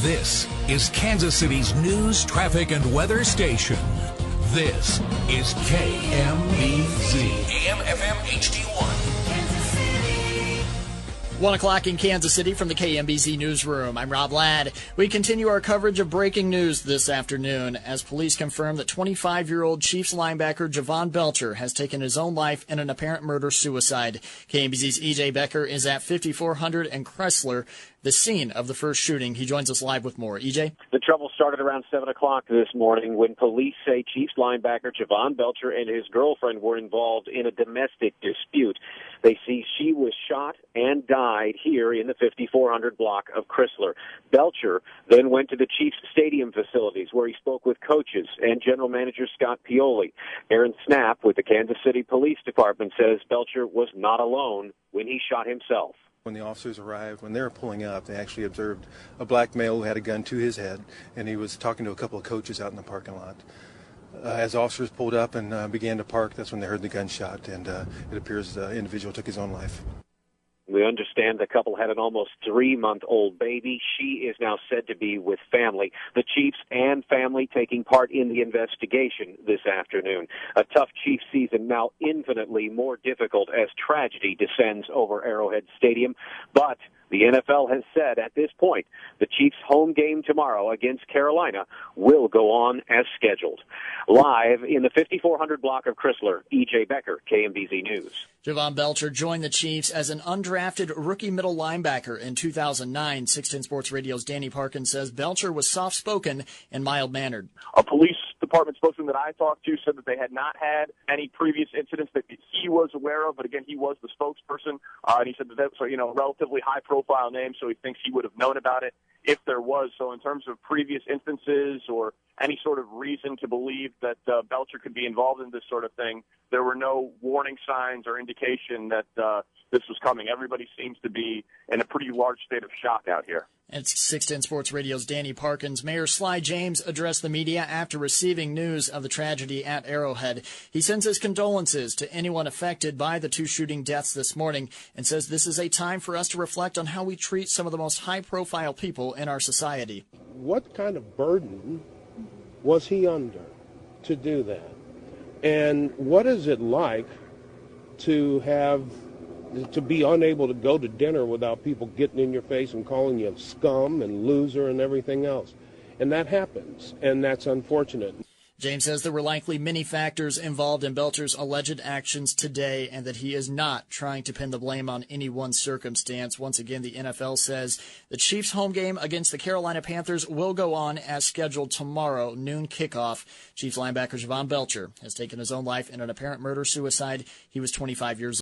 This is Kansas City's news, traffic, and weather station. This is KMBZ. AM, FM, HD1. Kansas City. 1 o'clock in Kansas City from the KMBZ newsroom. I'm Rob Ladd. We continue our coverage of breaking news this afternoon as police confirm that 25-year-old Chiefs linebacker Javon Belcher has taken his own life in an apparent murder-suicide. KMBZ's EJ Becker is at 5400 and Kressler, the scene of the first shooting. He joins us live with more. EJ? The trouble started around 7 o'clock this morning when police say Chiefs linebacker Javon Belcher and his girlfriend were involved in a domestic dispute. They see she was shot and died here in the 5400 block of Kressler. Belcher then went to the Chiefs stadium facilities where he spoke with coaches and general manager Scott Pioli. Aaron Snapp with the Kansas City Police Department says Belcher was not alone when he shot himself. When the officers arrived, when they were pulling up, they actually observed a black male who had a gun to his head, and he was talking to a couple of coaches out in the parking lot. As officers pulled up and began to park, that's when they heard the gunshot, and it appears the individual took his own life. We understand the couple had an almost 3-month-old baby. She is now said to be with family. The Chiefs and family taking part in the investigation this afternoon. A tough Chiefs season now infinitely more difficult as tragedy descends over Arrowhead Stadium. But the NFL has said at this point the Chiefs' home game tomorrow against Carolina will go on as scheduled. Live in the 5400 block of Kressler, EJ Becker, KMBZ News. Javon Belcher joined the Chiefs as an undrafted rookie middle linebacker in 2009. 610 Sports Radio's Danny Parkins says Belcher was soft-spoken and mild-mannered. A police department spokesman that I talked to said that they had not had any previous incidents that he was aware of, but again, he was the spokesperson, and he said that that's a relatively high-profile name, so he thinks he would have known about it if there was. So in terms of previous instances or any sort of reason to believe that Belcher could be involved in this sort of thing, there were no warning signs or indication that this was coming. Everybody seems to be in a pretty large state of shock out here. It's 610 Sports Radio's Danny Parkins. Mayor Sly James addressed the media after receiving news of the tragedy at Arrowhead. He sends his condolences to anyone affected by the 2 shooting deaths this morning and says this is a time for us to reflect on how we treat some of the most high-profile people in our society. What kind of burden was he under to do that? And what is it like to be unable to go to dinner without people getting in your face and calling you scum and loser and everything else? And that happens, and that's unfortunate. James says there were likely many factors involved in Belcher's alleged actions today and that he is not trying to pin the blame on any one circumstance. Once again, the NFL says the Chiefs' home game against the Carolina Panthers will go on as scheduled tomorrow, noon kickoff. Chiefs linebacker Javon Belcher has taken his own life in an apparent murder-suicide. He was 25 years old.